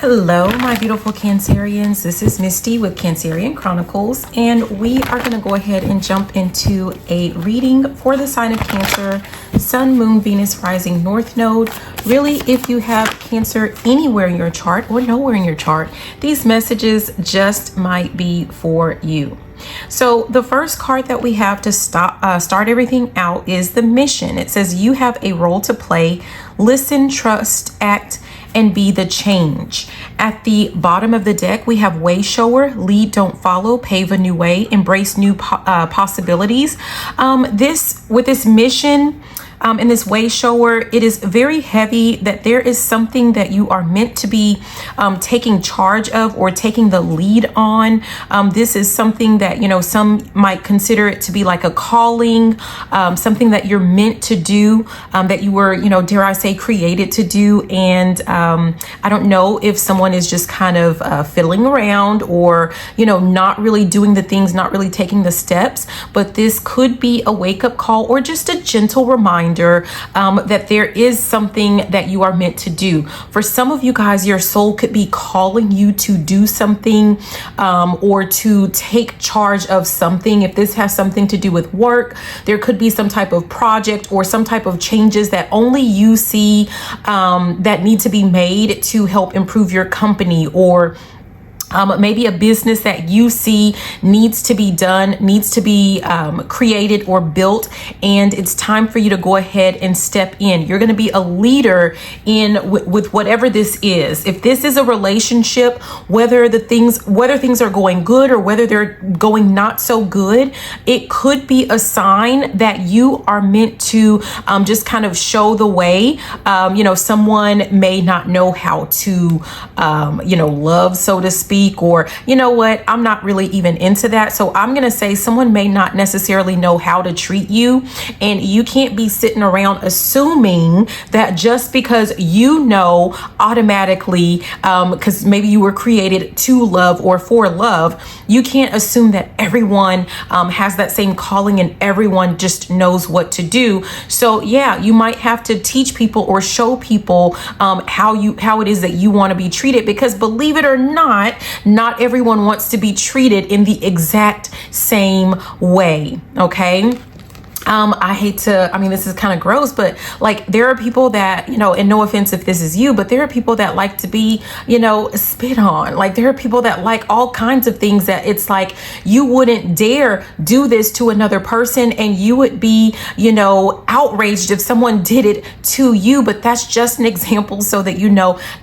Hello, my beautiful Cancerians. This is Misty with Cancerian Chronicles, and we are going to go ahead and jump into a reading for the sign of Cancer, Sun, Moon, Venus, Rising, North Node. Really, if you have Cancer anywhere in your chart or nowhere in your chart, these messages just might be for you. So the first card that we have to start everything out is the mission. It says you have a role to play. Listen, trust, act, and be the change. At the bottom of the deck, we have way shower, lead, don't follow, pave a new way, embrace new possibilities. With this mission, in this way shower, it is very heavy that there is something that you are meant to be taking charge of or taking the lead on. This is something that, some might consider it to be like a calling, something that you're meant to do, that you were, dare I say, created to do. And I don't know if someone is just kind of fiddling around or, not really doing the things, not really taking the steps, but this could be a wake-up call or just a gentle reminder that there is something that you are meant to do. For some of you guys, your soul could be calling you to do something or to take charge of something. If this has something to do with work, there could be some type of project or some type of changes that only you see that need to be made to help improve your company, or maybe a business that you see needs to be done, needs to be created or built, and it's time for you to go ahead and step in. You're going to be a leader with whatever this is. If this is a relationship, whether things are going good or whether they're going not so good, it could be a sign that you are meant to just kind of show the way. Someone may not know how to, love, so to speak, or I'm not really even into that. So I'm going to say someone may not necessarily know how to treat you, and you can't be sitting around assuming that just because automatically, because maybe you were created to love or for love, you can't assume that everyone has that same calling and everyone just knows what to do. So yeah, you might have to teach people or show people how it is that you want to be treated, because believe it or not everyone wants to be treated in the exact same way. Okay. This is kind of gross, but there are people that, and no offense if this is you, but there are people that like to be, spit on. There are people that like all kinds of things that it's like, you wouldn't dare do this to another person, and you would be, outraged if someone did it to you. But that's just an example so that,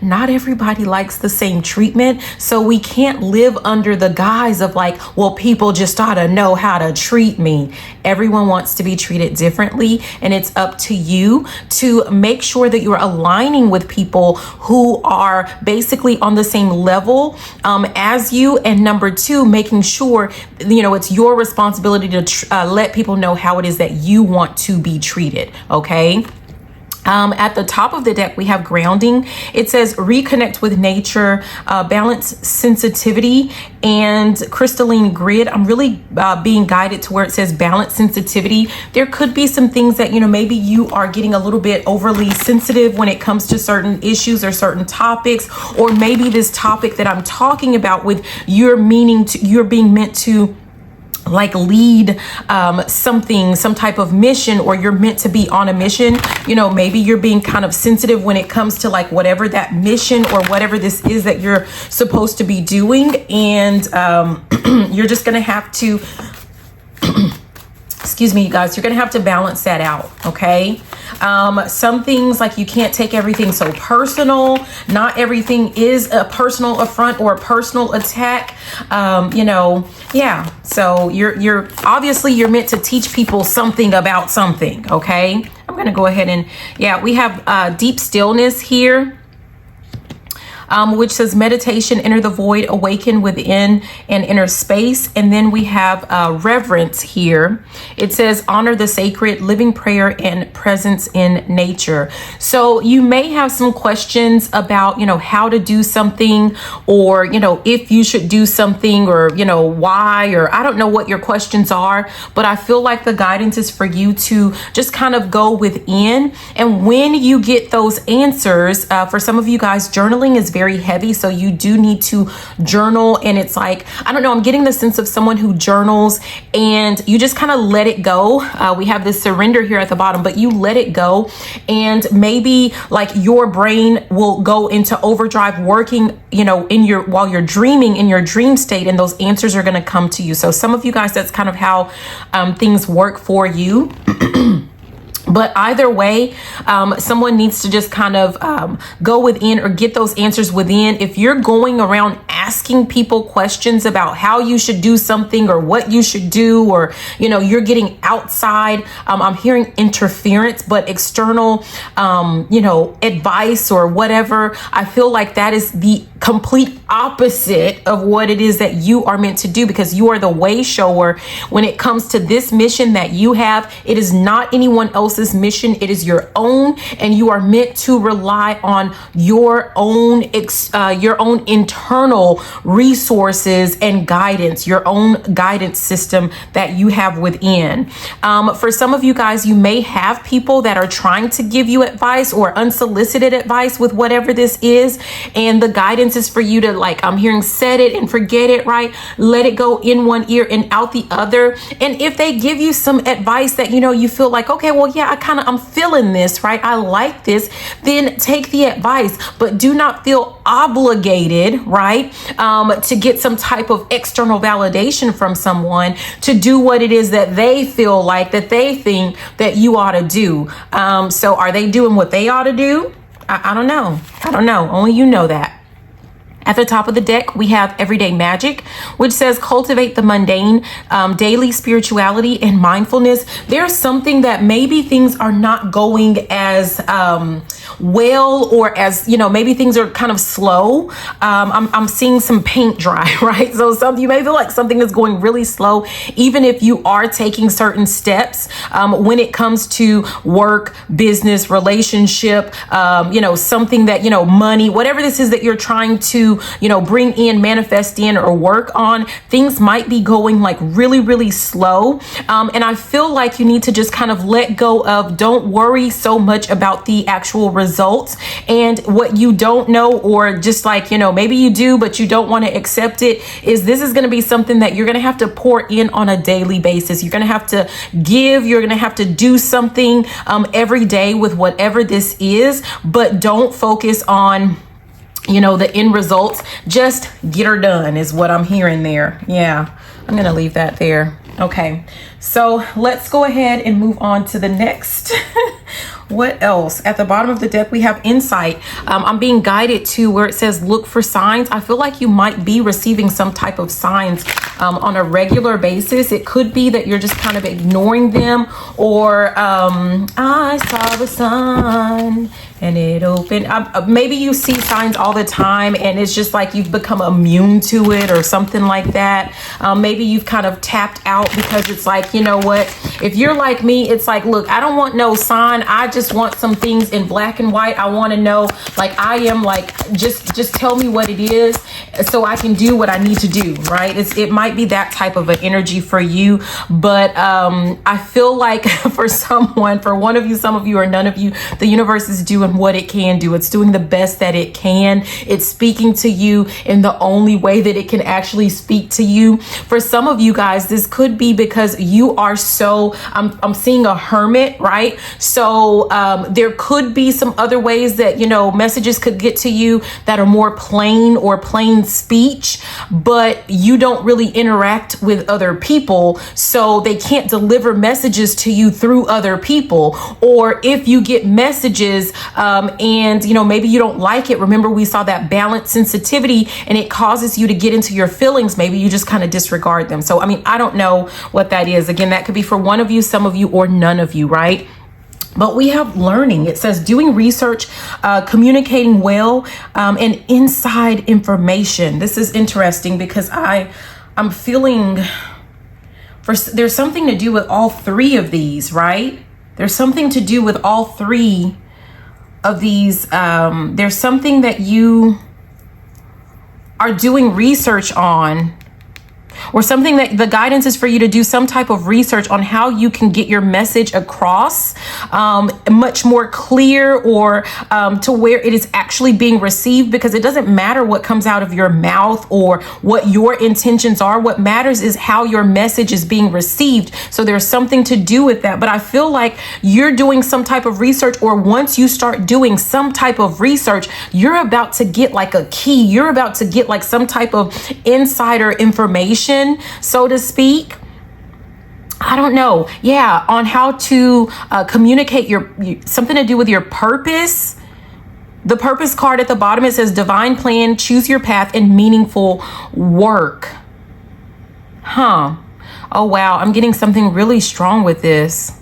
not everybody likes the same treatment. So we can't live under the guise of people just ought to know how to treat me. Everyone wants to be treated differently, and it's up to you to make sure that you're aligning with people who are basically on the same level as you. And number two, making sure it's your responsibility to let people know how it is that you want to be treated. Okay. At the top of the deck, we have grounding. It says reconnect with nature, balance sensitivity, and crystalline grid. I'm really being guided to where it says balance sensitivity. There could be some things that, maybe you are getting a little bit overly sensitive when it comes to certain issues or certain topics, or maybe this topic that I'm talking about with you're being meant to lead some type of mission, or you're meant to be on a mission. Maybe you're being kind of sensitive when it comes to whatever that mission or whatever this is that you're supposed to be doing. And you're just going to have to excuse me, you guys, you're going to have to balance that out. Okay. Some things, you can't take everything so personal. Not everything is a personal affront or a personal attack. Yeah. So you're obviously you're meant to teach people something about something. Okay. I'm going to go ahead and, we have deep stillness here. Which says meditation, enter the void, awaken within and inner space. And then we have reverence here. It says honor the sacred, living prayer, and presence in nature. So you may have some questions about, how to do something, or, if you should do something, or, why, or I don't know what your questions are, but I feel like the guidance is for you to just kind of go within. And when you get those answers, for some of you guys, journaling is very heavy. So you do need to journal. And it's like, I don't know, I'm getting the sense of someone who journals and you just kind of let it go. We have this surrender here at the bottom, but you let it go. And maybe like your brain will go into overdrive working, you know, while you're dreaming in your dream state, and those answers are going to come to you. So some of you guys, that's kind of how things work for you. But either way, someone needs to just kind of go within or get those answers within. If you're going around asking people questions about how you should do something or what you should do, or, you know, you're getting outside, I'm hearing interference, but external, you know, advice or whatever. I feel like that is the complete opposite of what it is that you are meant to do, because you are the way shower when it comes to this mission that you have. It is not anyone else's mission. It is your own, and you are meant to rely on your own internal resources and guidance, your own guidance system that you have within. For some of you guys, you may have people that are trying to give you advice or unsolicited advice with whatever this is, and the guidance is for you to, like, I'm hearing, set it and forget it, right? Let it go in one ear and out the other. And if they give you some advice that, you know, you feel like, okay, well, yeah, I'm feeling this, right? I like this, then take the advice, but do not feel obligated, right? To get some type of external validation from someone to do what it is that they feel like, that they think that you ought to do. So are they doing what they ought to do? I don't know. I don't know. Only you know that. At the top of the deck, we have Everyday Magic, which says cultivate the mundane, daily spirituality and mindfulness. There's something that maybe things are not going as well, or as, you know, maybe things are kind of slow. I'm seeing some paint dry, right? So you may feel like something is going really slow, even if you are taking certain steps when it comes to work, business, relationship, you know, something that, you know, money, whatever this is that you're trying to, you know, bring in, manifest in, or work on. Things might be going like really, really slow. And I feel like you need to just kind of let go of, don't worry so much about the actual results and what you don't know, or just like, you know, maybe you do, but you don't want to accept it. This is going to be something that you're going to have to pour in on a daily basis. You're going to have to give, you're going to have to do something every day with whatever this is, but don't focus on, you know, the end results. Just get her done is what I'm hearing there. Yeah, I'm going to leave that there. Okay, so let's go ahead and move on to the next. What else? At the bottom of the deck, we have insight. I'm being guided to where it says look for signs. I feel like you might be receiving some type of signs on a regular basis. It could be that you're just kind of ignoring them, or I saw the sun and it opened. Maybe you see signs all the time and it's just like you've become immune to it or something like that. Maybe you've kind of tapped out because it's like, you know what, if you're like me, it's like, look, I don't want no sign. I just want some things in black and white. I want to know, like, I am like, just tell me what it is so I can do what I need to do, right? It might be that type of an energy for you, but I feel like for one of you, some of you, or none of you, the universe is doing what it can do. It's doing the best that it can. It's speaking to you in the only way that it can actually speak to you. For some of you guys, this could be because you are so, I'm seeing a hermit, right? So there could be some other ways that, you know, messages could get to you that are more plain or plain speech, but you don't really interact with other people, so they can't deliver messages to you through other people. Or if you get messages and, you know, maybe you don't like it. Remember, we saw that balance sensitivity and it causes you to get into your feelings. Maybe you just kind of disregard them. So, I mean, I don't know what that is. Again, that could be for one of you, some of you, or none of you, right? But we have learning. It says doing research, communicating well, and inside information. This is interesting because I'm feeling there's something to do with all three of these, right? There's something to do with all three of these. There's something that you are doing research on. or something that the guidance is for you to do some type of research on how you can get your message across much more clear, or to where it is actually being received, because it doesn't matter what comes out of your mouth or what your intentions are. What matters is how your message is being received. So there's something to do with that. But I feel like you're doing some type of research, or once you start doing some type of research, you're about to get like a key. You're about to get like some type of insider information, so to speak. I don't know. Yeah. On how to communicate something to do with your purpose. The purpose card at the bottom, it says divine plan, choose your path, and meaningful work. Oh, wow. I'm getting something really strong with this.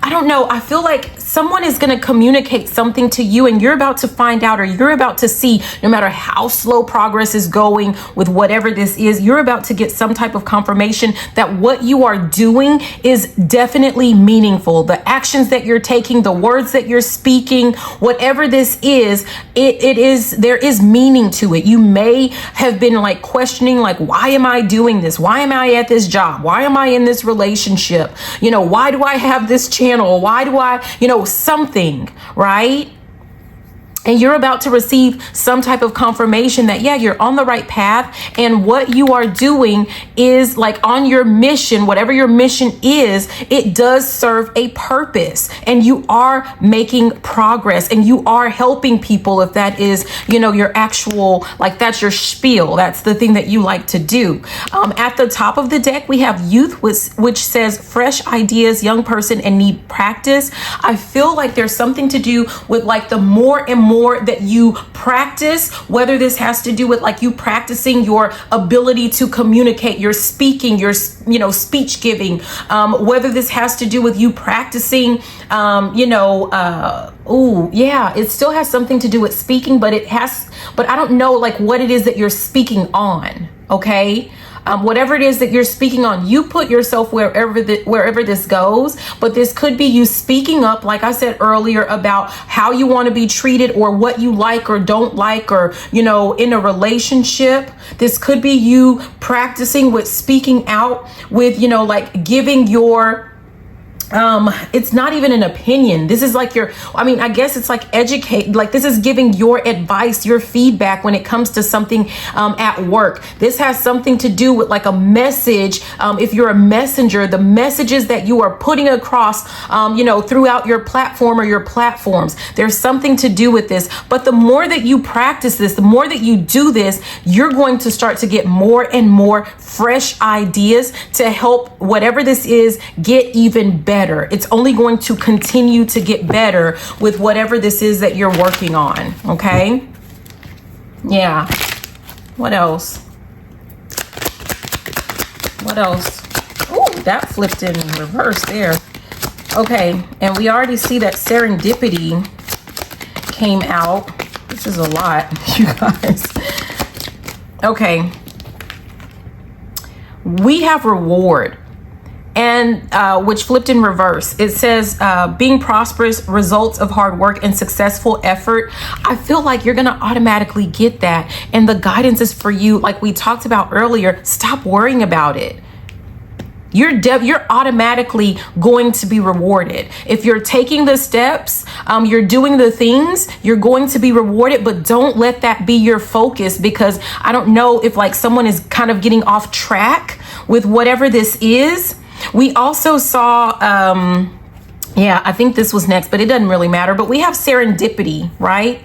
I don't know. I feel like someone is going to communicate something to you, and you're about to find out, or you're about to see, no matter how slow progress is going with whatever this is, you're about to get some type of confirmation that what you are doing is definitely meaningful. The actions that you're taking, the words that you're speaking, whatever this is, there is meaning to it. You may have been like questioning, like, why am I doing this? Why am I at this job? Why am I in this relationship? Why do I have this channel? Why do I, something, right? And you're about to receive some type of confirmation that, yeah, you're on the right path. And what you are doing is like on your mission, whatever your mission is, it does serve a purpose, and you are making progress, and you are helping people. If that is, your actual, like, that's your spiel. That's the thing that you like to do. At the top of the deck, we have youth, which says fresh ideas, young person, and need practice. I feel like there's something to do with like the more and more that you practice, whether this has to do with like you practicing your ability to communicate, your speaking, your speech giving, whether this has to do with you practicing it still has something to do with speaking, but I don't know like what it is that you're speaking on. Okay. Whatever it is that you're speaking on, you put yourself wherever this goes. But this could be you speaking up, like I said earlier, about how you want to be treated, or what you like or don't like, or, in a relationship. This could be you practicing with speaking out with, like giving your it's not even an opinion. This is like I guess it's like educate, like this is giving your advice, your feedback when it comes to something at work. This has something to do with like a message. If you're a messenger, the messages that you are putting across, throughout your platform or your platforms, there's something to do with this. But the more that you practice this, the more that you do this, you're going to start to get more and more fresh ideas to help whatever this is get even better. It's only going to continue to get better with whatever this is that you're working on. Okay. Yeah. What else? Oh, that flipped in reverse there. Okay. And we already see that serendipity came out. This is a lot, you guys. Okay. We have reward. And which flipped in reverse. It says being prosperous, results of hard work and successful effort. I feel like you're going to automatically get that. And the guidance is for you, like we talked about earlier, stop worrying about it. You're automatically going to be rewarded. If you're taking the steps, you're doing the things, you're going to be rewarded, but don't let that be your focus, because I don't know if like someone is kind of getting off track with whatever this is. We also saw, I think this was next, but it doesn't really matter. But we have serendipity, right?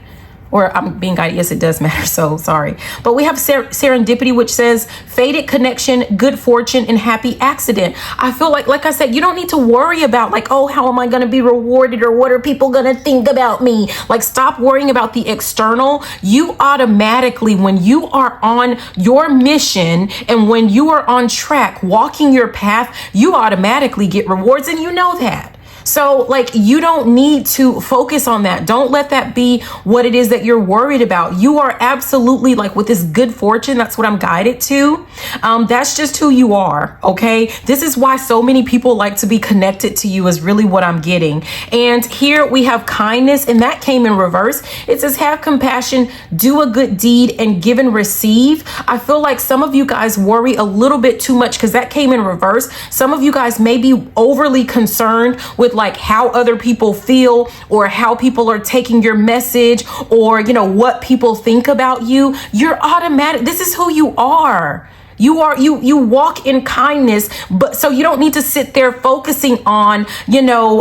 Or I'm being guided. Yes, it does matter. So sorry. But we have serendipity, which says fated connection, good fortune, and happy accident. I feel like I said, you don't need to worry about like, oh, how am I going to be rewarded, or what are people going to think about me? Like, stop worrying about the external. You automatically, when you are on your mission and when you are on track, walking your path, you automatically get rewards, and you know that. So like, you don't need to focus on that. Don't let that be what it is that you're worried about. You are absolutely, like, with this good fortune, that's what I'm guided to. That's just who you are. Okay. This is why so many people like to be connected to you, is really what I'm getting. And here we have kindness, and that came in reverse. It says, have compassion, do a good deed, and give and receive. I feel like some of you guys worry a little bit too much, because that came in reverse. Some of you guys may be overly concerned with like how other people feel, or how people are taking your message, or, you know, what people think about you. You're automatic. This is who you are. You walk in kindness, but so you don't need to sit there focusing on, you know,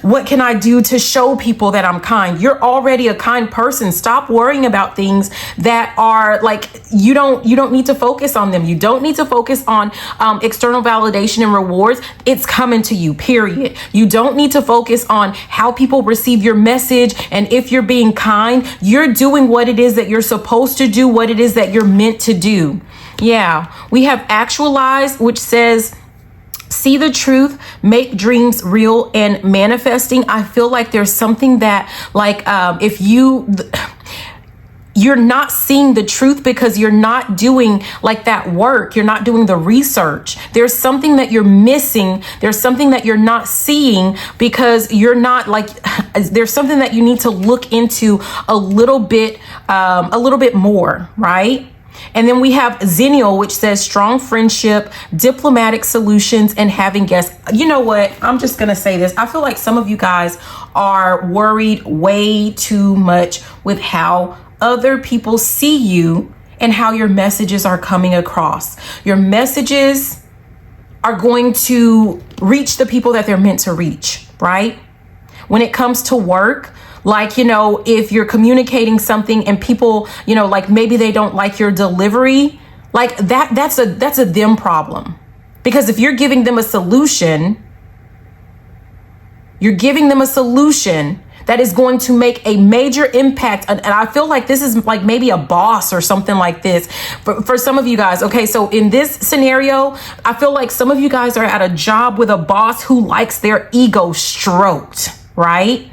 what can I do to show people that I'm kind? You're already a kind person. Stop worrying about things that are like, you don't need to focus on them. You don't need to focus on external validation and rewards. It's coming to you, period. You don't need to focus on how people receive your message. And if you're being kind, you're doing what it is that you're supposed to do, what it is that you're meant to do. Yeah, we have actualized, which says, see the truth, make dreams real, and manifesting. I feel like there's something that, like, if you're not seeing the truth because you're not doing like that work. You're not doing the research. There's something that you're missing. There's something that you're not seeing because you're not like, there's something that you need to look into a little bit more, right? And then we have Xennial, which says strong friendship, diplomatic solutions, and having guests. You know what? I'm just going to say this. I feel like some of you guys are worried way too much with how other people see you and how your messages are coming across. Your messages are going to reach the people that they're meant to reach, right? When it comes to work, like, you know, if you're communicating something and people, you know, like maybe they don't like your delivery, like that's a them problem. Because if you're giving them a solution, that is going to make a major impact. And I feel like this is like maybe a boss or something like this for some of you guys. Okay, so in this scenario, I feel like some of you guys are at a job with a boss who likes their ego stroked, right?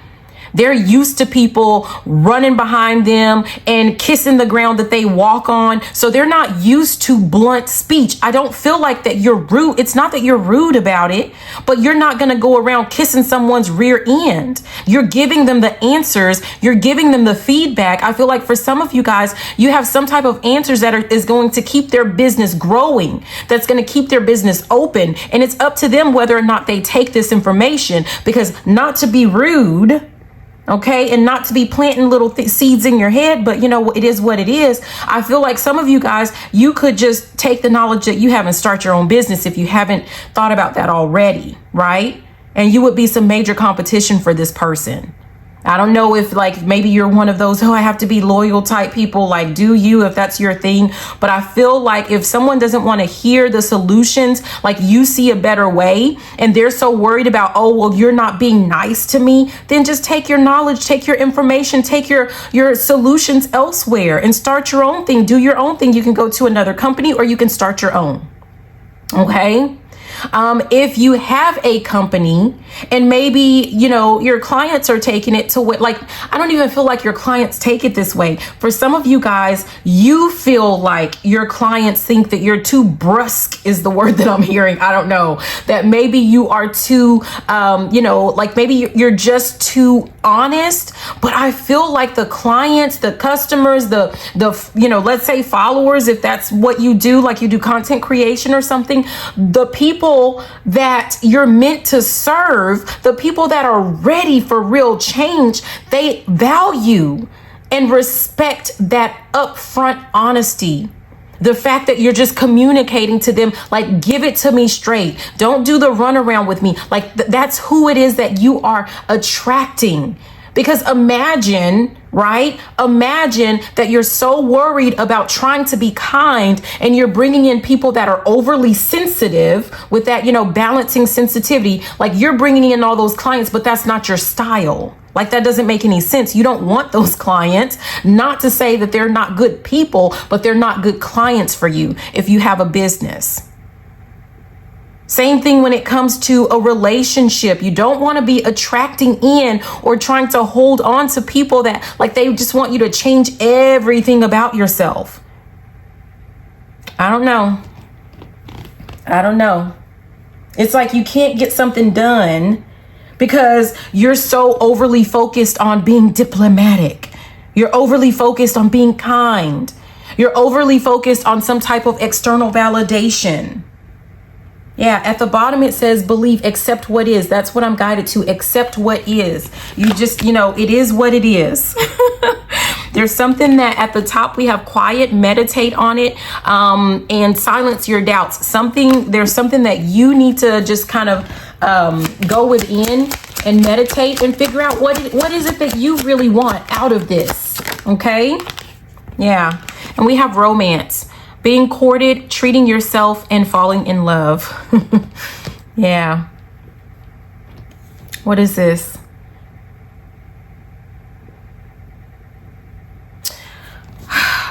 They're used to people running behind them and kissing the ground that they walk on. So they're not used to blunt speech. I don't feel like that you're rude. It's not that you're rude about it, but you're not going to go around kissing someone's rear end. You're giving them the answers. You're giving them the feedback. I feel like for some of you guys, you have some type of answers that is going to keep their business growing, that's going to keep their business open. And it's up to them whether or not they take this information, because not to be rude, okay, and not to be planting little seeds in your head, but you know, it is what it is. I feel like some of you guys, you could just take the knowledge that you have and start your own business if you haven't thought about that already, right? And you would be some major competition for this person. I don't know if like maybe you're one of those, oh, I have to be loyal type people, like do you, if that's your thing. But I feel like if someone doesn't want to hear the solutions, like you see a better way, and they're so worried about, oh, well, you're not being nice to me, then just take your knowledge, take your information, take your solutions elsewhere and start your own thing. Do your own thing. You can go to another company or you can start your own. Okay. If you have a company and maybe, you know, your clients are taking it to what, like, I don't even feel like your clients take it this way. For some of you guys, you feel like your clients think that you're too brusque is the word that I'm hearing. I don't know, that maybe you are too, you know, like maybe you're just too honest. But I feel like the clients, the customers, the, you know, let's say followers, if that's what you do, like you do content creation or something, the people that you're meant to serve, the people that are ready for real change, they value and respect that upfront honesty. The fact that you're just communicating to them, like, give it to me straight. Don't do the runaround with me. Like, that's who it is that you are attracting. Because imagine, right? Imagine that you're so worried about trying to be kind and you're bringing in people that are overly sensitive with that, you know, balancing sensitivity. Like you're bringing in all those clients, but that's not your style. Like that doesn't make any sense. You don't want those clients. Not to say that they're not good people, but they're not good clients for you if you have a business. Same thing when it comes to a relationship. You don't want to be attracting in or trying to hold on to people that like they just want you to change everything about yourself. I don't know. It's like you can't get something done because you're so overly focused on being diplomatic. You're overly focused on being kind. You're overly focused on some type of external validation. Yeah, at the bottom it says believe, accept what is. That's what I'm guided to. Accept what is. You just, it is what it is. There's something that at the top we have quiet, meditate on it, and silence your doubts. There's something that you need to just kind of go within and meditate and figure out what is it that you really want out of this. Okay? Yeah. And we have romance. Being courted, treating yourself, and falling in love. Yeah. What is this?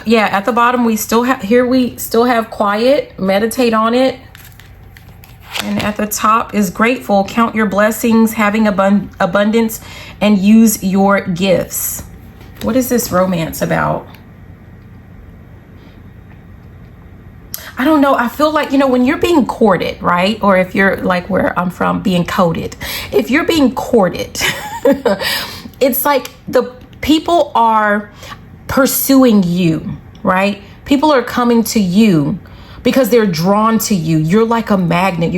Yeah, at the bottom we still have quiet, meditate on it. And at the top is grateful, count your blessings, having abundance, and use your gifts. What is this romance about? I don't know. I feel like, when you're being courted, right? Or if you're like where I'm from, being courted. If you're being courted, it's like the people are pursuing you, right? People are coming to you because they're drawn to you. You're like a magnet.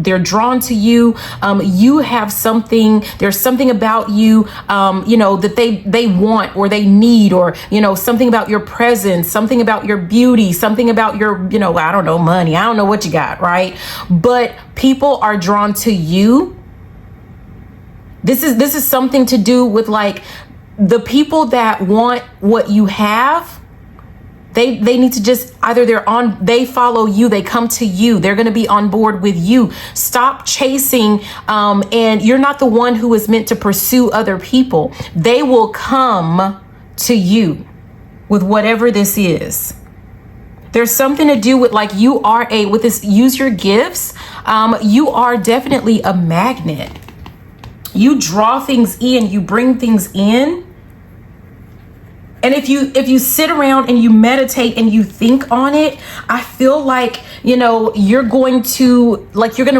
They're drawn to you. You have something. There's something about you, that they want or they need, or something about your presence, something about your beauty, something about your, I don't know, money. I don't know what you got, right? But people are drawn to you. This is something to do with like the people that want what you have. They need to just either they follow you, they come to you, they're going to be on board with you. Stop chasing, and you're not the one who is meant to pursue other people. They will come to you with whatever this is. There's something to do with like with this, use your gifts. You are definitely a magnet. You draw things in, you bring things in. And if you sit around and you meditate and you think on it, I feel like, you're going to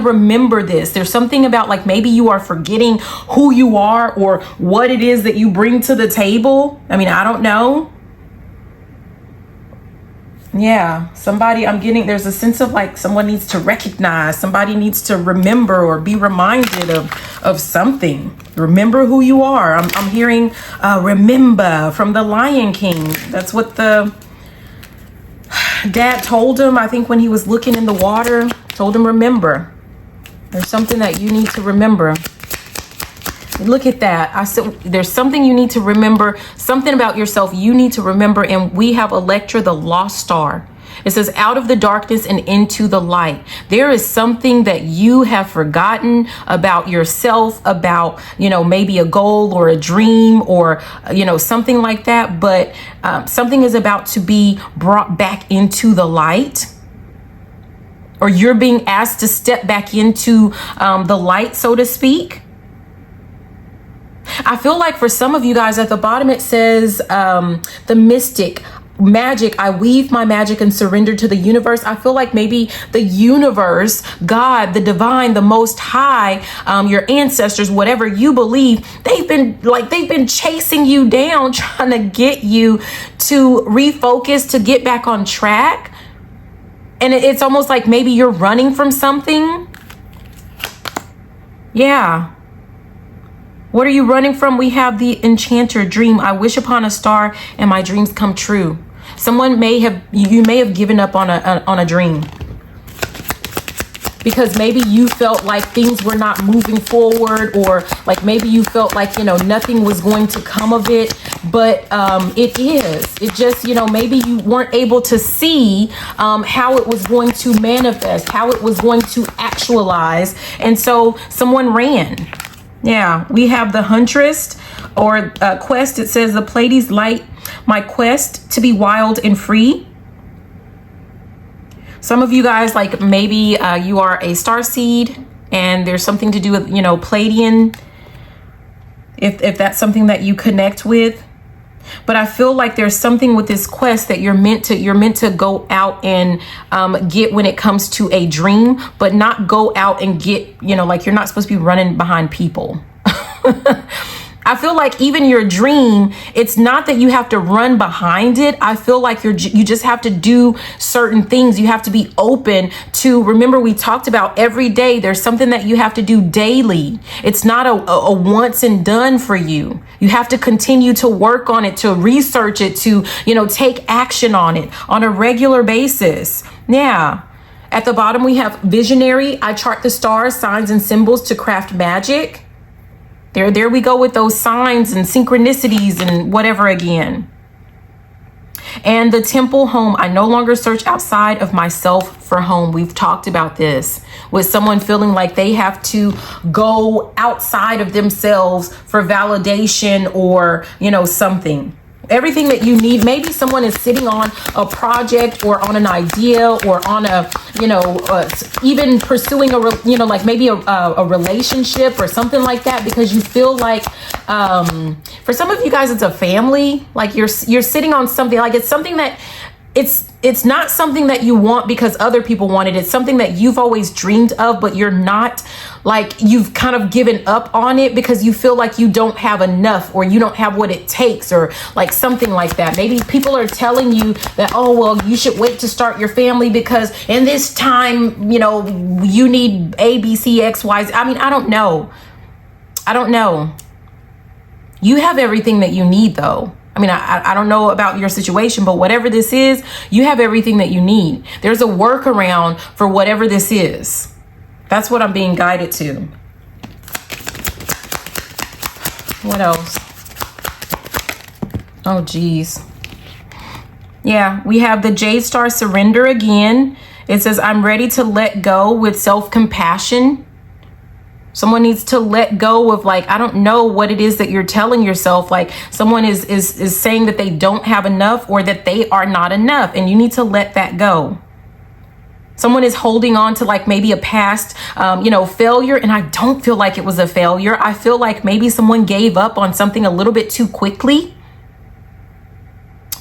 remember this. There's something about like maybe you are forgetting who you are or what it is that you bring to the table. I mean, I don't know. Yeah, there's a sense of like someone needs to recognize, somebody needs to remember or be reminded of something. Remember who you are. I'm hearing remember from the Lion King. That's what the dad told him, I think when he was looking in the water, told him remember. There's something that you need to remember. Look at that. I said there's something you need to remember, something about yourself you need to remember. And we have Electra, the lost star. It says out of the darkness and into the light. There is something that you have forgotten about yourself, about, maybe a goal or a dream or, something like that. But something is about to be brought back into the light. Or you're being asked to step back into the light, so to speak. I feel like for some of you guys at the bottom, it says the mystic, magic. I weave my magic and surrender to the universe. I feel like maybe the universe, God, the divine, the most high, your ancestors, whatever you believe, they've been chasing you down, trying to get you to refocus, to get back on track. And it's almost like maybe you're running from something. Yeah. What are you running from? We have the enchanter dream. I wish upon a star and my dreams come true. You may have given up on a dream because maybe you felt like things were not moving forward, or like maybe you felt like, nothing was going to come of it, but it is. It just, maybe you weren't able to see how it was going to manifest, how it was going to actualize. And so someone ran. Yeah, we have the huntress or quest. It says the Pleiades light my quest to be wild and free. Some of you guys, like maybe you are a star seed and there's something to do with, you know, Pleiadian, if that's something that you connect with. But I feel like there's something with this quest that you're meant to go out and get when it comes to a dream, but not go out and get, you know, like you're not supposed to be running behind people. I feel like even your dream, it's not that you have to run behind it. I feel like you just have to do certain things. You have to be open to, remember we talked about every day, there's something that you have to do daily. It's not a once and done for you. You have to continue to work on it, to research it, to, you know, take action on it on a regular basis. Yeah. At the bottom, we have visionary. I chart the stars, signs and symbols to craft magic. There we go with those signs and synchronicities and whatever again. And the temple home. I no longer search outside of myself for home. We've talked about this with someone feeling like they have to go outside of themselves for validation or, you know, something. Everything that you need. Maybe someone is sitting on a project or on an idea or on a, you know, even pursuing like maybe a relationship or something like that, because you feel like for some of you guys, it's a family. Like you're sitting on something, like it's something that it's not something that you want because other people want it. It's something that you've always dreamed of, but you're not, like, you've kind of given up on it because you feel like you don't have enough or you don't have what it takes or like something like that. Maybe people are telling you that, oh, well, you should wait to start your family because in this time, you know, you need A, B, C, X, Y, Z. I mean, I don't know. You have everything that you need though. I mean, I don't know about your situation, but whatever this is, you have everything that you need. There's a workaround for whatever this is. That's what I'm being guided to. What else? Oh, geez. Yeah, we have the J star surrender again. It says, I'm ready to let go with self-compassion. Someone needs to let go of, like, I don't know what it is that you're telling yourself. Like someone is saying that they don't have enough or that they are not enough. And you need to let that go. Someone is holding on to like maybe a past, failure. And I don't feel like it was a failure. I feel like maybe someone gave up on something a little bit too quickly.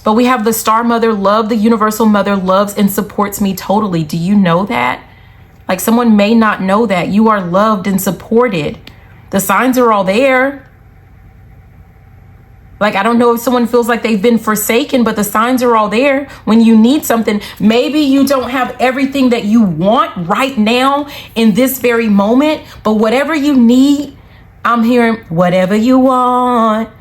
But we have the star mother love. The universal mother loves and supports me totally. Do you know that? Like someone may not know that you are loved and supported. The signs are all there. Like, I don't know if someone feels like they've been forsaken, but the signs are all there. When you need something, maybe you don't have everything that you want right now in this very moment, but whatever you need, I'm hearing whatever you want.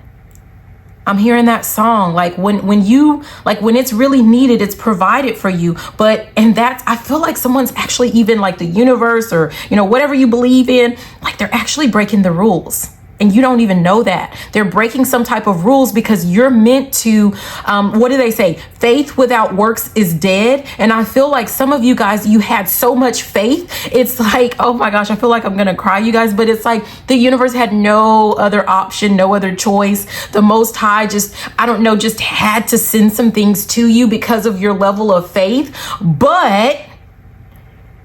I'm hearing that song. Like when it's really needed, it's provided for you. I feel like someone's actually, even like the universe or, you know, whatever you believe in, like they're actually breaking the rules. And you don't even know that. They're breaking some type of rules because you're meant to, what do they say? Faith without works is dead. And I feel like some of you guys, you had so much faith. It's like, oh my gosh, I feel like I'm going to cry, you guys. But it's like the universe had no other option, no other choice. The Most High just had to send some things to you because of your level of faith. But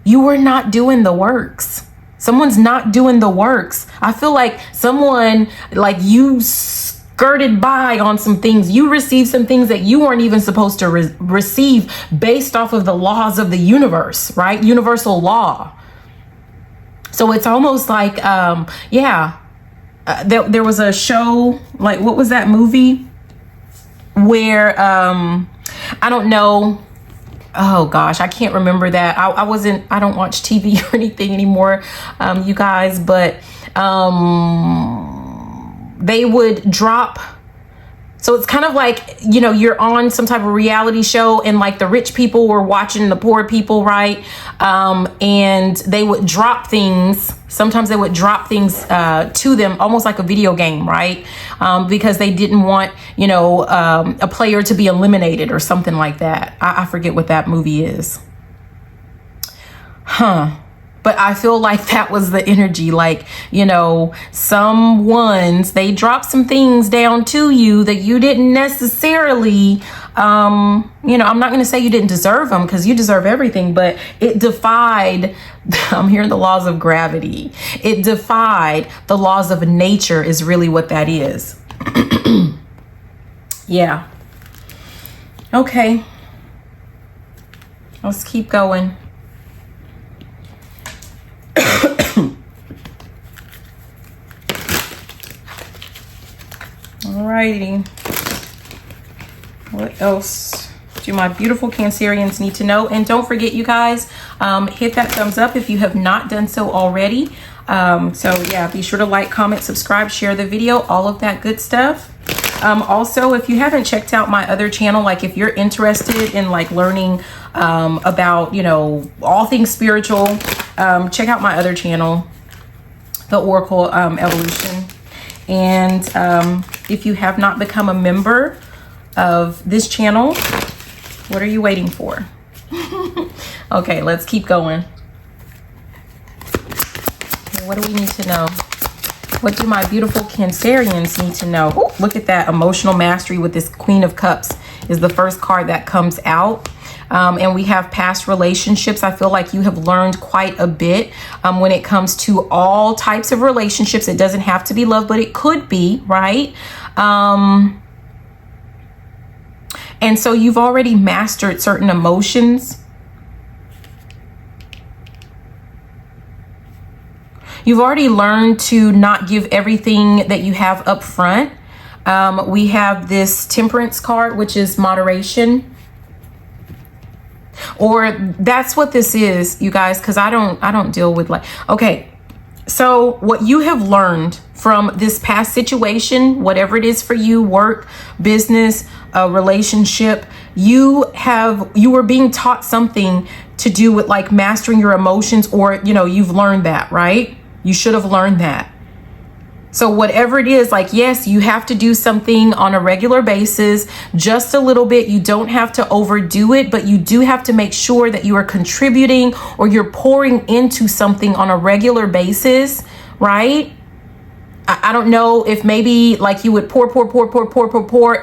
you were not doing the works. Someone's not doing the works. I feel like someone, like you skirted by on some things. You received some things that you weren't even supposed to receive based off of the laws of the universe, right? Universal law. So it's almost like, there was a show, like, what was that movie where, I don't know. Oh gosh, I can't remember that. I don't watch TV or anything anymore, you guys, but they would drop. So it's kind of like, you know, you're on some type of reality show and like the rich people were watching the poor people, right? And they would drop things. Sometimes they would drop things to them, almost like a video game, right? Because they didn't want, you know, a player to be eliminated or something like that. I forget what that movie is. But I feel like that was the energy, like, you know, they dropped some things down to you that you didn't necessarily You know, I'm not going to say you didn't deserve them, because you deserve everything, but it defied, I'm hearing the laws of gravity. It defied the laws of nature is really what that is. Yeah. Okay. Let's keep going. Alrighty. What else do my beautiful Cancerians need to know? And don't forget, you guys, hit that thumbs up if you have not done so already. So yeah, be sure to like, comment, subscribe, share the video, all of that good stuff. Also, if you haven't checked out my other channel, like if you're interested in like learning about, you know, all things spiritual, check out my other channel, the Oracle Evolution. And if you have not become a member of this channel, what are you waiting for? Okay, let's keep going. What do we need to know? What do my beautiful Cancerians need to know? Ooh, look at that. Emotional mastery with this Queen of Cups is the first card that comes out. And we have past relationships. I feel like you have learned quite a bit when it comes to all types of relationships. It doesn't have to be love, but it could be, right? And so you've already mastered certain emotions. You've already learned to not give everything that you have up front. We have this Temperance card, which is moderation. Or that's what this is, you guys, because I don't deal with like, okay. So what you have learned from this past situation, whatever it is for you, work, business, relationship, you were being taught something to do with like mastering your emotions, or, you know, you've learned that, right? You should have learned that. So whatever it is, like, yes, you have to do something on a regular basis, just a little bit. You don't have to overdo it, but you do have to make sure that you are contributing or you're pouring into something on a regular basis, right? I don't know if maybe like you would pour,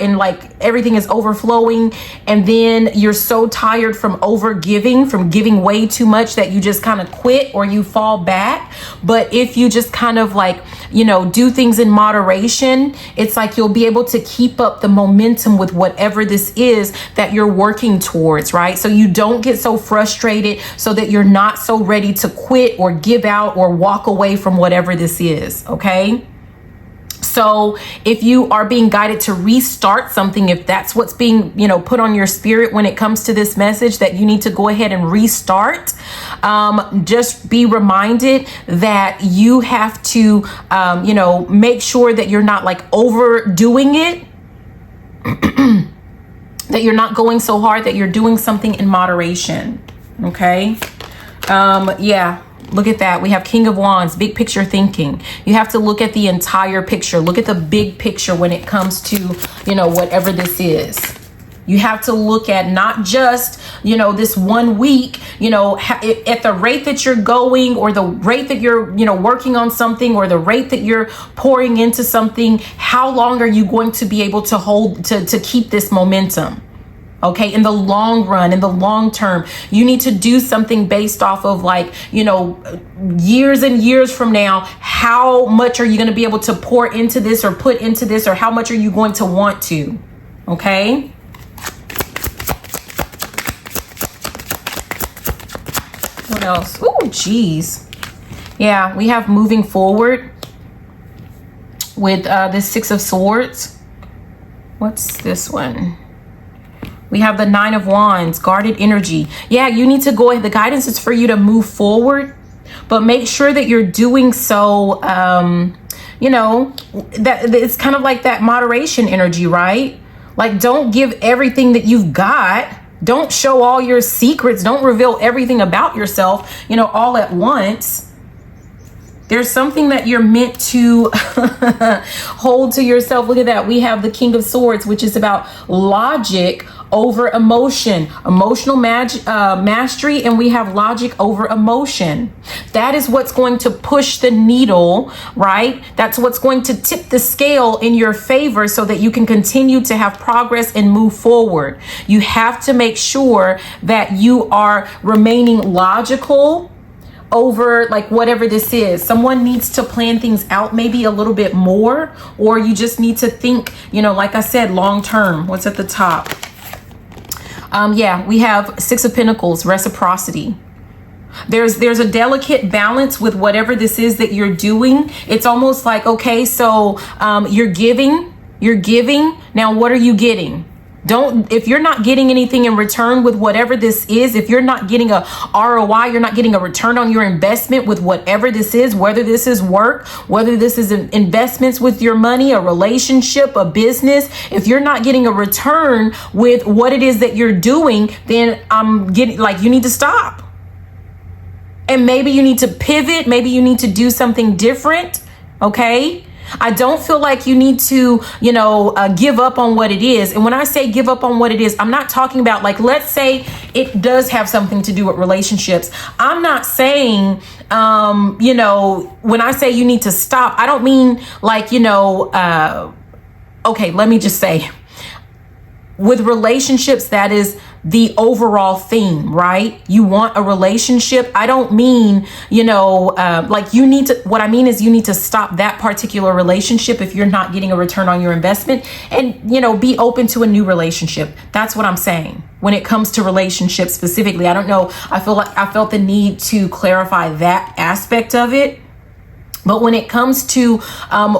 and like everything is overflowing, and then you're so tired from from giving way too much that you just kind of quit or you fall back. But if you just kind of like, you know, do things in moderation, it's like you'll be able to keep up the momentum with whatever this is that you're working towards, right? So you don't get so frustrated, so that you're not so ready to quit or give out or walk away from whatever this is, okay? So if you are being guided to restart something, if that's what's being, you know, put on your spirit when it comes to this message, that you need to go ahead and restart, just be reminded that you have to, you know, make sure that you're not like overdoing it, that you're not going so hard, that you're doing something in moderation. Okay. Yeah. Look at that. We have King of Wands, big picture thinking. You have to look at the entire picture. Look at the big picture when it comes to, you know, whatever this is. You have to look at not just, you know, this 1 week, you know, at the rate that you're going, or the rate that you're, you know, working on something, or the rate that you're pouring into something. How long are you going to be able to hold, to keep this momentum? Okay, in the long run, in the long term, you need to do something based off of like, you know, years and years from now, how much are you going to be able to pour into this or put into this, or how much are you going to want to? Okay. What else? Oh, geez. Yeah, we have moving forward with this Six of Swords. What's this one? We have the Nine of Wands, guarded energy. Yeah, you need to go ahead. The guidance is for you to move forward, but make sure that you're doing so, you know, that it's kind of like that moderation energy, right? Like, don't give everything that you've got. Don't show all your secrets. Don't reveal everything about yourself, you know, all at once. There's something that you're meant to hold to yourself. Look at that. We have the King of Swords, which is about logic over emotion, emotional mastery, and we have logic over emotion. That is what's going to push the needle, right? That's what's going to tip the scale in your favor so that you can continue to have progress and move forward. You have to make sure that you are remaining logical over like whatever this is. Someone needs to plan things out maybe a little bit more, or you just need to think, like I said, long term. What's at the top? Yeah, we have Six of Pentacles, reciprocity. There's a delicate balance with whatever this is that you're doing. It's almost like, okay, so you're giving. Now, what are you getting? If you're not getting anything in return with whatever this is, if you're not getting a ROI, you're not getting a return on your investment with whatever this is, whether this is work, whether this is investments with your money, a relationship, a business, if you're not getting a return with what it is that you're doing, then you need to stop. And maybe you need to pivot. Maybe you need to do something different. Okay. I don't feel like you need to, give up on what it is. And when I say give up on what it is, I'm not talking about let's say it does have something to do with relationships. I'm not saying, when I say you need to stop, I don't mean okay, let me just say with relationships, that is the overall theme, right? You want a relationship. I don't mean, what I mean is you need to stop that particular relationship if you're not getting a return on your investment and, be open to a new relationship. That's what I'm saying. When it comes to relationships specifically, I don't know. I felt the need to clarify that aspect of it. But when it comes to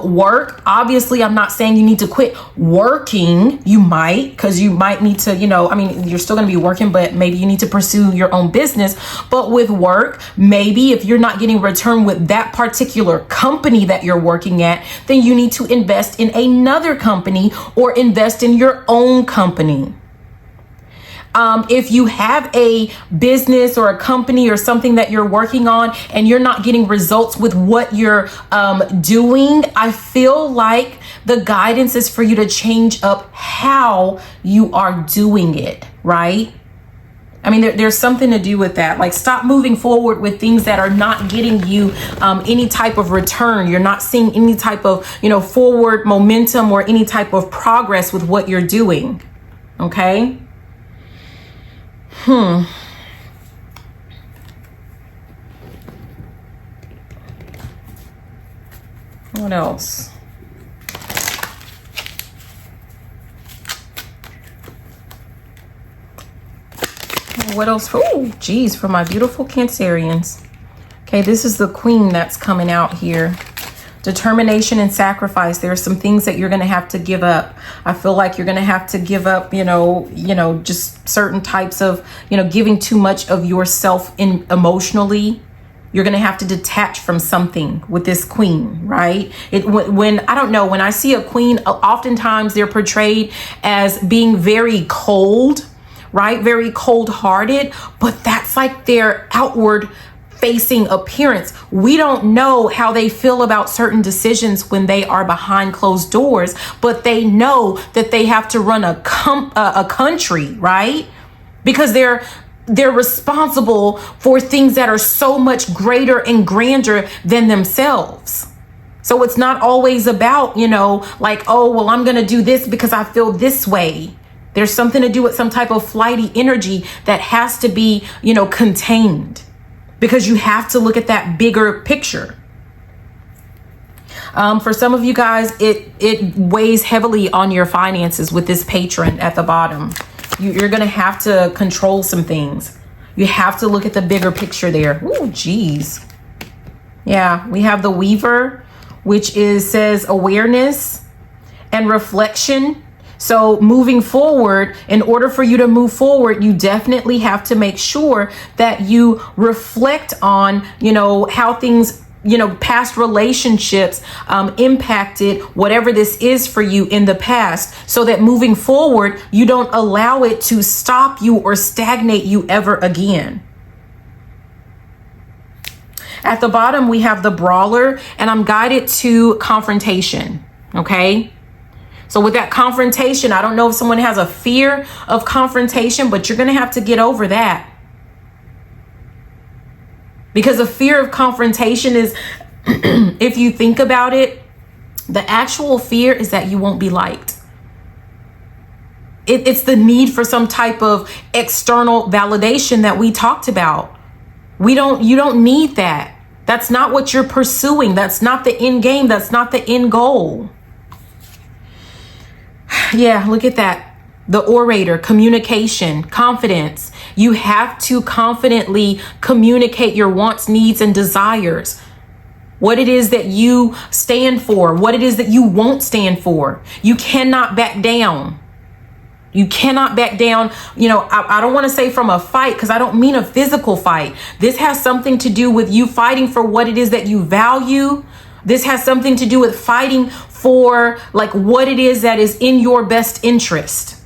work, obviously, I'm not saying you need to quit working. You might, because you might need to, you're still going to be working, but maybe you need to pursue your own business. But with work, maybe if you're not getting return with that particular company that you're working at, then you need to invest in another company or invest in your own company. If you have a business or a company or something that you're working on and you're not getting results with what you're doing, I feel like the guidance is for you to change up how you are doing it, right? There's something to do with that. Stop moving forward with things that are not getting you any type of return. You're not seeing any type of, forward momentum or any type of progress with what you're doing. Okay. What else? What else? Oh, geez, for my beautiful Cancerians. Okay, this is the Queen that's coming out here. Determination and sacrifice. There are some things that you're going to have to give up. I feel like you're going to have to give up, just certain types of, giving too much of yourself emotionally. You're going to have to detach from something with this Queen, right? When I see a Queen, oftentimes they're portrayed as being very cold, right? Very cold-hearted, but that's like their outward facing appearance. We don't know how they feel about certain decisions when they are behind closed doors, but they know that they have to run a country, right? Because they're responsible for things that are so much greater and grander than themselves. So it's not always about, oh, well, I'm going to do this because I feel this way. There's something to do with some type of flighty energy that has to be, contained. Because you have to look at that bigger picture. For some of you guys, it weighs heavily on your finances with this Patron at the bottom. You're going to have to control some things. You have to look at the bigger picture there. Ooh, geez. Yeah, we have the Weaver, which says awareness and reflection. So moving forward, in order for you to move forward, you definitely have to make sure that you reflect on, how things, past relationships impacted whatever this is for you in the past, so that moving forward, you don't allow it to stop you or stagnate you ever again. At the bottom, we have the Brawler, and I'm guided to confrontation. Okay. So with that confrontation, I don't know if someone has a fear of confrontation, but you're going to have to get over that. Because the fear of confrontation is, if you think about it, the actual fear is that you won't be liked. It's the need for some type of external validation that we talked about. You don't need that. That's not what you're pursuing. That's not the end game. That's not the end goal. Yeah, look at that. The orator, communication, confidence. You have to confidently communicate your wants, needs, and desires. What it is that you stand for, what it is that you won't stand for. You cannot back down. You cannot back down. You know, I don't want to say from a fight, because I don't mean a physical fight. This has something to do with you fighting for what it is that you value. This has something to do with fighting for like what it is that is in your best interest.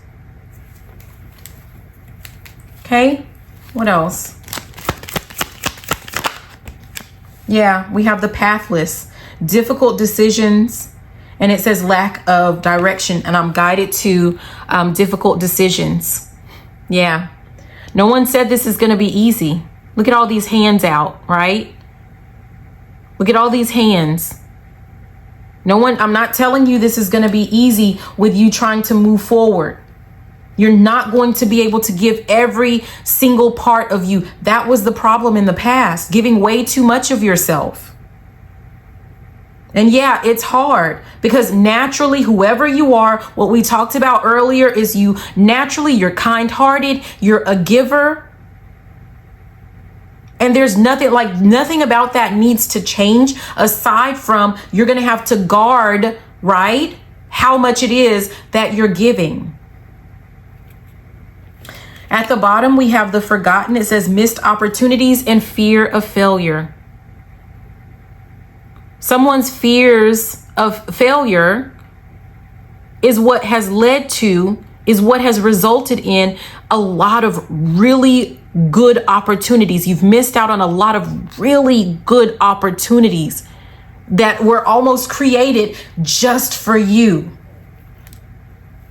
Okay, what else? Yeah, we have the pathless, difficult decisions, and it says lack of direction, and I'm guided to difficult decisions. Yeah, no one said this is going to be easy. Look at all these hands out, right? Look at all these hands. I'm not telling you this is going to be easy with you trying to move forward. You're not going to be able to give every single part of you. That was the problem in the past, giving way too much of yourself. And yeah, it's hard because naturally, whoever you are, what we talked about earlier is you're kind-hearted, you're a giver. And there's nothing about that needs to change aside from you're going to have to guard, right, how much it is that you're giving. At the bottom, we have the forgotten. It says missed opportunities and fear of failure. Someone's fears of failure is what has resulted in a lot of really good opportunities. You've missed out on a lot of really good opportunities that were almost created just for you.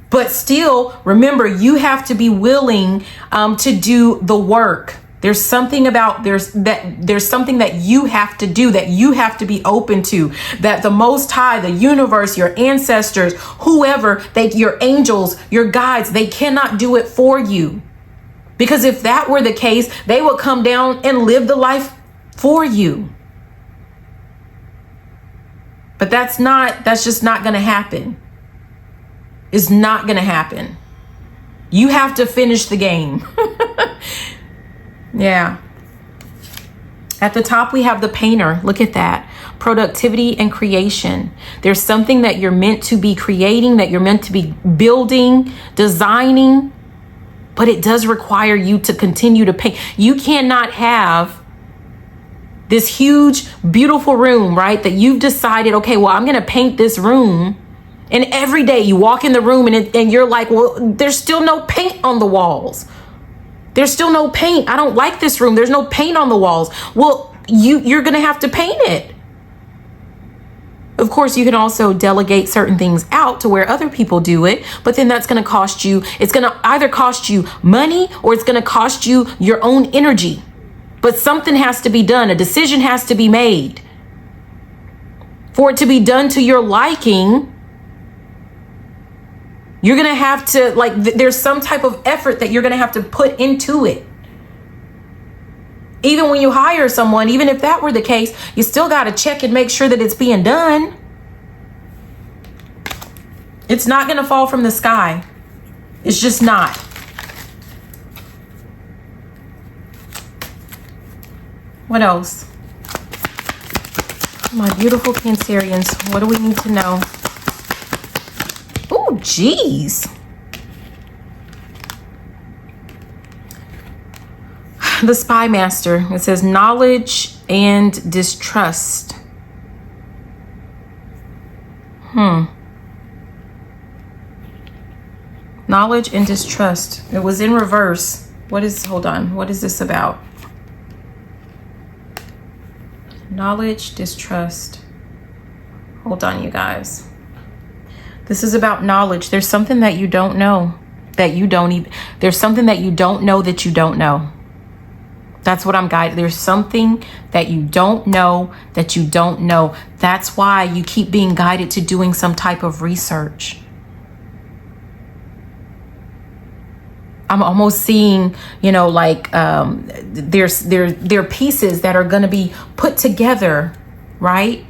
But still, remember, you have to be willing to do the work. There's something that you have to do, that you have to be open to, that the Most High, the universe, your ancestors, whoever, your angels, your guides, they cannot do it for you. Because if that were the case, they would come down and live the life for you. But that's just not going to happen. It's not going to happen. You have to finish the game. Yeah. At the top, we have the painter. Look at that. Productivity and creation. There's something that you're meant to be creating, that you're meant to be building, designing, but it does require you to continue to paint. You cannot have this huge, beautiful room, right? That you've decided, okay, well, I'm going to paint this room. And every day you walk in the room and you're like, well, there's still no paint on the walls. There's still no paint. I don't like this room. There's no paint on the walls. Well, you're going to have to paint it. Of course, you can also delegate certain things out to where other people do it, but then that's going to cost you. It's going to either cost you money or it's going to cost you your own energy. But something has to be done. A decision has to be made. For it to be done to your liking, you're going to have to, there's some type of effort that you're going to have to put into it. Even when you hire someone, even if that were the case, you still got to check and make sure that it's being done. It's not going to fall from the sky. It's just not. What else? My beautiful Cancerians, what do we need to know? Oh, geez. The Spy Master. It says knowledge and distrust. Knowledge and distrust. It was in reverse. Hold on. What is this about? Knowledge, distrust. Hold on, you guys. This is about knowledge. There's something that you don't know, that you don't even, there's something that you don't know that you don't know. That's what I'm guided. There's something that you don't know that you don't know. That's why you keep being guided to doing some type of research. I'm almost seeing, you know, like there are pieces that are going to be put together, right?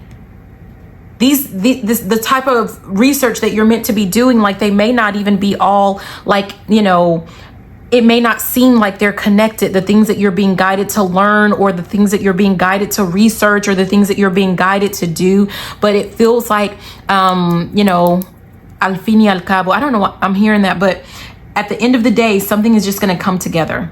The type of research that you're meant to be doing, like they may not even be all like, you know, it may not seem like they're connected, the things that you're being guided to learn or the things that you're being guided to research or the things that you're being guided to do. But it feels like, you know, al fin y al cabo, I don't know what I'm hearing that, but at the end of the day, something is just going to come together.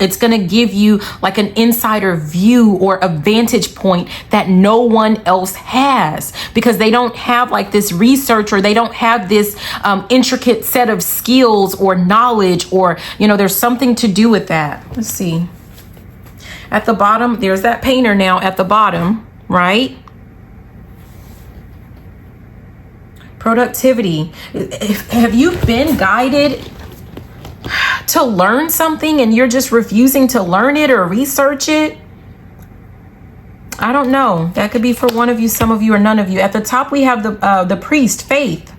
It's going to give you like an insider view or a vantage point that no one else has, because they don't have like this research, or they don't have this intricate set of skills or knowledge, or, you know, there's something to do with that. Let's see. At the bottom, there's that painter now at the bottom, right? Productivity. Have you been guided to learn something and you're just refusing to learn it or research it? I don't know. That could be for one of you, some of you, or none of you. At the top, we have the priest, faith.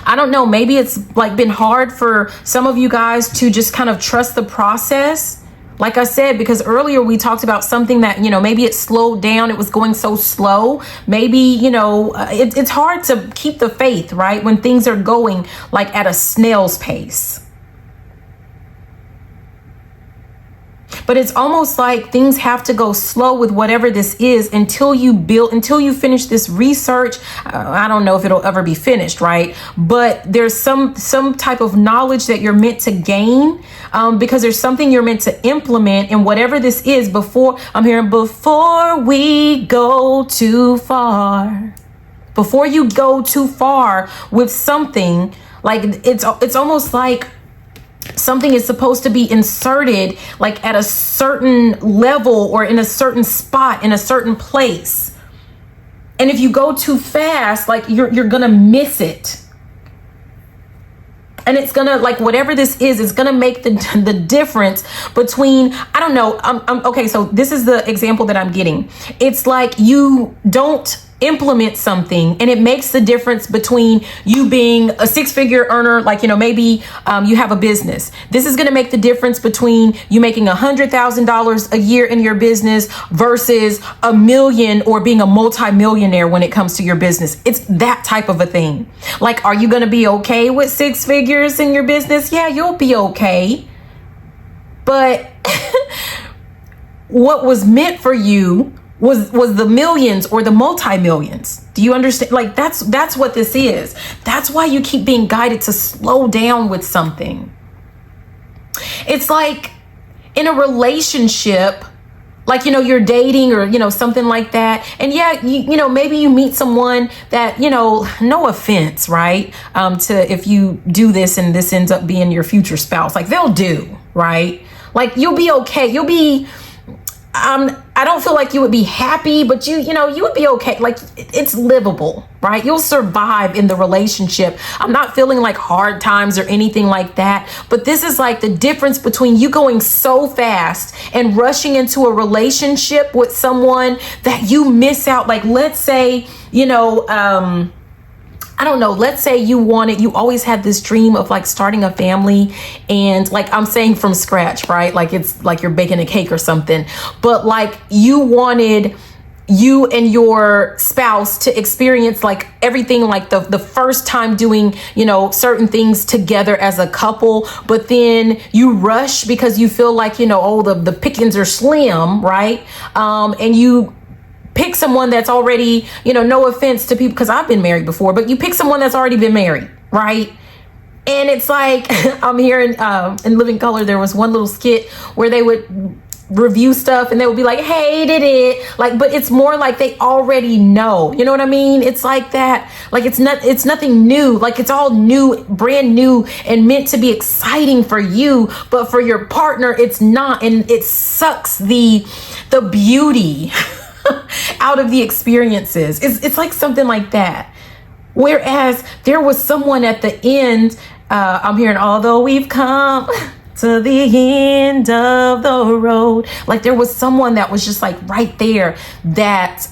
I don't know. Maybe it's like been hard for some of you guys to just kind of trust the process. Like I said, because earlier we talked about something that, you know, maybe it slowed down. It was going so slow. Maybe, you know, it's hard to keep the faith, right? When things are going like at a snail's pace. But it's almost like things have to go slow with whatever this is until you finish this research. I don't know if it'll ever be finished, right? But there's some type of knowledge that you're meant to gain, because there's something you're meant to implement in whatever this is before we go too far. Before you go too far with something, like it's almost like something is supposed to be inserted like at a certain level or in a certain spot, in a certain place. And if you go too fast, like you're going to miss it. And it's going to, like, whatever this is going to make the difference between, I don't know. Okay. So this is the example that I'm getting. It's like you don't implement something and it makes the difference between you being a six-figure earner, like, you know, maybe you have a business. This is going to make the difference between you making $100,000 a year in your business versus $1 million or being a multi-millionaire when it comes to your business. It's that type of a thing. Like, are you going to be okay with six figures in your business? Yeah, you'll be okay. But what was meant for you was the millions or the multi-millions. Do you understand? Like, that's what this is. That's why you keep being guided to slow down with something. It's like in a relationship, like, you know, you're dating or, you know, something like that. And yeah, you know, maybe you meet someone that, you know, no offense, right? To if you do this and this ends up being your future spouse, like they'll do, right? Like you'll be okay. You'll be, I don't feel like you would be happy, but you know, you would be okay. Like it's livable, right? You'll survive in the relationship. I'm not feeling like hard times or anything like that, but this is like the difference between you going so fast and rushing into a relationship with someone that you miss out. Like, let's say, you know, I don't know, let's say you always had this dream of like starting a family, and like I'm saying from scratch, right? Like it's like you're baking a cake or something, but like you wanted you and your spouse to experience like everything, like the first time doing, you know, certain things together as a couple, but then you rush because you feel like, you know, oh, the pickings are slim, right? And you pick someone that's already, you know, no offense to people, because I've been married before, but you pick someone that's already been married, right? And it's like, I'm hearing in Living Color, there was one little skit where they would review stuff and they would be like, hated it. Like, but it's more like they already know, you know what I mean? It's like that. Like, it's nothing new. Like, it's all new, brand new, and meant to be exciting for you, but for your partner, it's not. And it sucks the beauty out of the experiences. It's like something like that. Whereas there was someone at the end, I'm hearing, although we've come to the end of the road. Like there was someone that was just like right there that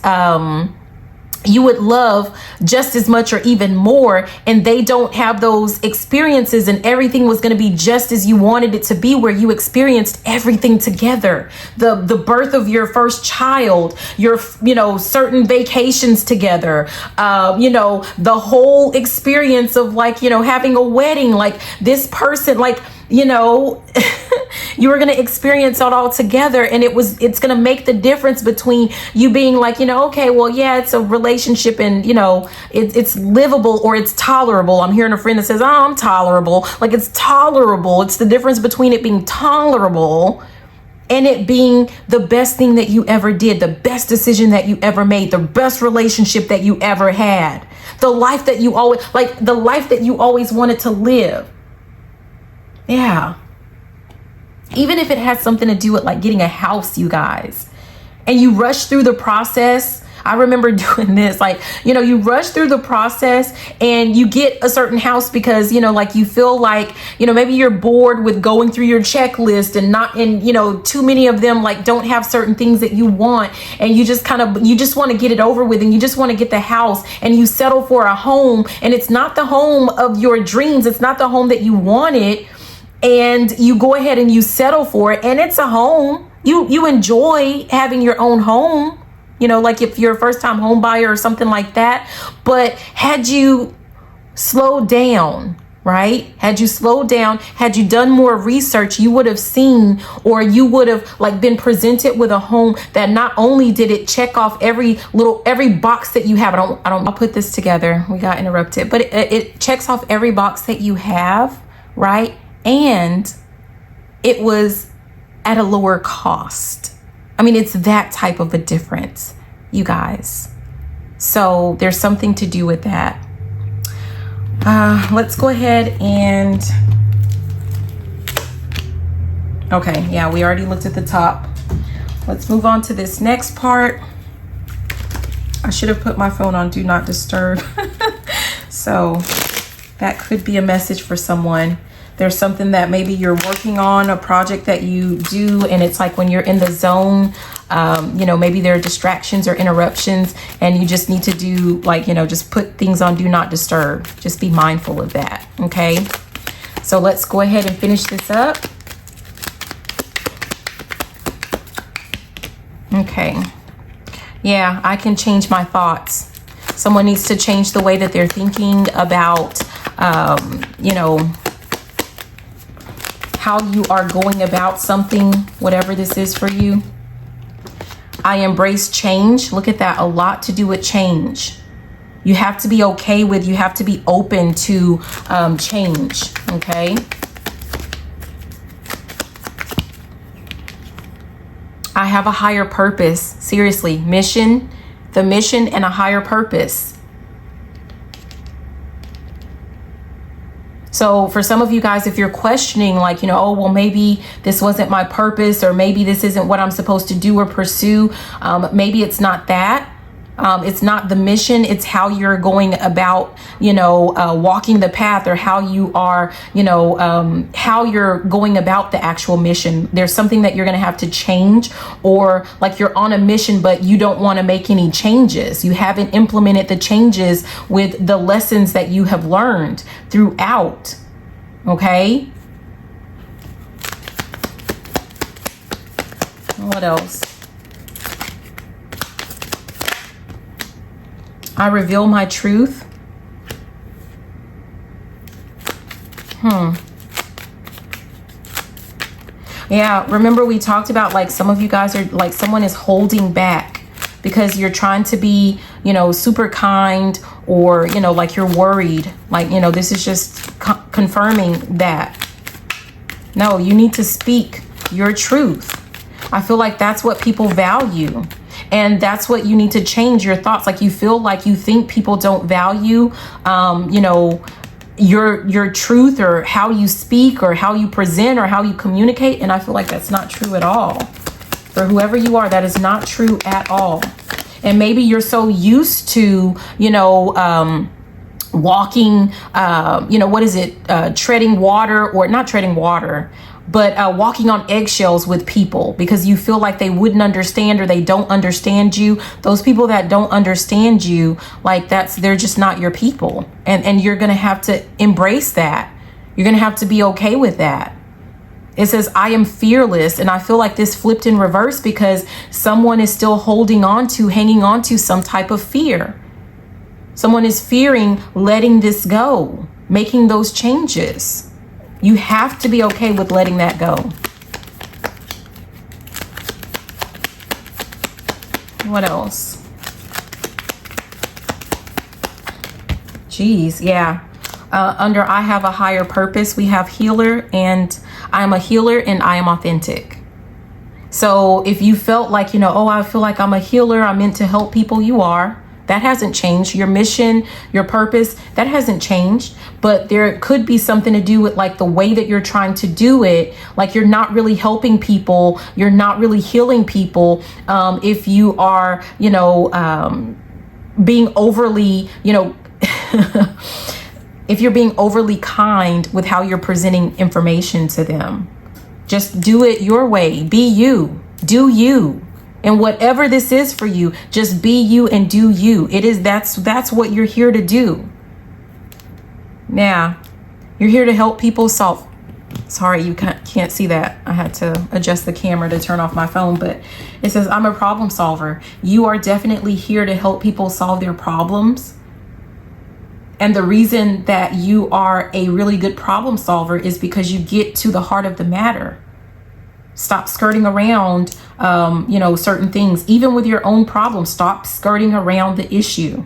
you would love just as much or even more, and they don't have those experiences, and everything was going to be just as you wanted it to be, where you experienced everything together. The birth of your first child, your certain vacations together, the whole experience of like having a wedding, like this person, like you were going to experience it all together, and it's going to make the difference between you being like, okay, well, yeah, it's a relationship and it's livable or it's tolerable. I'm hearing a friend that says, oh, I'm tolerable. Like it's tolerable. It's the difference between it being tolerable and it being the best thing that you ever did, the best decision that you ever made, the best relationship that you ever had, the life that you always wanted to live. Yeah. Even if it has something to do with like getting a house, you guys, and you rush through the process. I remember doing this, like, you rush through the process and you get a certain house because, like you feel like, maybe you're bored with going through your checklist and too many of them like don't have certain things that you want. And you just want to get it over with and you just want to get the house and you settle for a home, and it's not the home of your dreams. It's not the home that you wanted. And you go ahead and you settle for it, and it's a home. You enjoy having your own home, like if you're a first time home buyer or something like that. But had you slowed down, right? Had you slowed down, had you done more research, you would have seen, or you would have like been presented with a home that not only did it check off every box that you have. I'll put this together. We got interrupted, but it checks off every box that you have, right? And it was at a lower cost. I mean, it's that type of a difference, you guys. So there's something to do with that. Let's go ahead and, okay, yeah, we already looked at the top. Let's move on to this next part. I should have put my phone on Do Not Disturb. So that could be a message for someone. There's something that maybe you're working on, a project that you do, and it's like when you're in the zone, maybe there are distractions or interruptions, and you just need to do like, just put things on Do Not Disturb. Just be mindful of that, okay? So let's go ahead and finish this up. Okay. Yeah, I can change my thoughts. Someone needs to change the way that they're thinking about, how you are going about something, whatever this is for you. I embrace change. Look at that. A lot to do with change. You have to be okay with, you have to be open to change. Okay. I have a higher purpose. Seriously, the mission and a higher purpose. So for some of you guys, if you're questioning like, oh, well, maybe this wasn't my purpose, or maybe this isn't what I'm supposed to do or pursue. Maybe it's not that. It's not the mission. It's how you're going about, walking the path, or how you are, how you're going about the actual mission. There's something that you're going to have to change, or like you're on a mission, but you don't want to make any changes. You haven't implemented the changes with the lessons that you have learned throughout. Okay. What else? I reveal my truth. Yeah, remember we talked about like some of you guys are like someone is holding back because you're trying to be, super kind, or, like you're worried. Like, this is just confirming that. No, you need to speak your truth. I feel like that's what people value. And that's what you need to change your thoughts. Like you feel like you think people don't value, your truth, or how you speak, or how you present, or how you communicate. And I feel like that's not true at all. For whoever you are, that is not true at all. And maybe you're so used to, walking, what is it? Treading water, or not treading water, but walking on eggshells with people because you feel like they wouldn't understand or they don't understand you. Those people that don't understand you, like they're just not your people. And you're going to have to embrace that. You're going to have to be okay with that. It says, I am fearless. And I feel like this flipped in reverse because someone is still hanging on to some type of fear. Someone is fearing letting this go, making those changes. You have to be okay with letting that go. What else? Geez, yeah. Under I have a higher purpose, we have healer, and I am a healer and I am authentic. So if you felt like, I feel like I'm a healer, I'm meant to help people, you are. That hasn't changed. Your mission, your purpose, that hasn't changed. But there could be something to do with like the way that you're trying to do it. Like you're not really helping people. You're not really healing people. If you are, being overly, if you're being overly kind with how you're presenting information to them, just do it your way. Be you. Do you. And whatever this is for you, just be you and do you. That's what you're here to do. Now, you're here to help people solve. Sorry, you can't see that. I had to adjust the camera to turn off my phone, but it says, I'm a problem solver. You are definitely here to help people solve their problems. And the reason that you are a really good problem solver is because you get to the heart of the matter. Stop skirting around, certain things. Even with your own problems, stop skirting around the issue.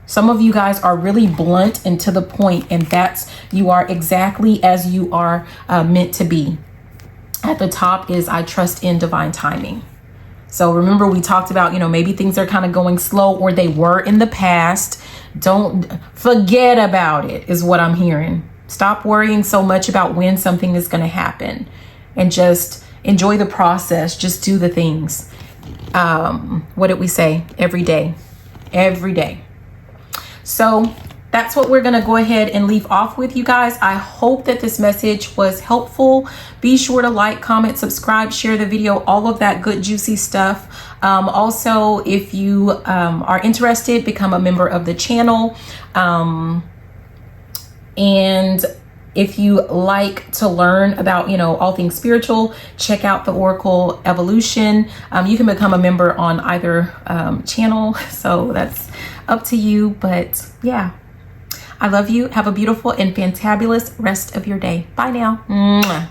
Some of you guys are really blunt and to the point, and you are exactly as you are meant to be. At the top is I trust in divine timing. So remember, we talked about, maybe things are kind of going slow or they were in the past. Don't forget about it is what I'm hearing. Stop worrying so much about when something is going to happen. And just enjoy the process. Just do the things. What did we say? Every day. Every day. So that's what we're going to go ahead and leave off with, you guys. I hope that this message was helpful. Be sure to like, comment, subscribe, share the video, all of that good, juicy stuff. Also, if you are interested, become a member of the channel. And if you like to learn about, all things spiritual, check out the Oracle Evolution. You can become a member on either channel. So that's up to you. But yeah, I love you. Have a beautiful and fantabulous rest of your day. Bye now. Mwah.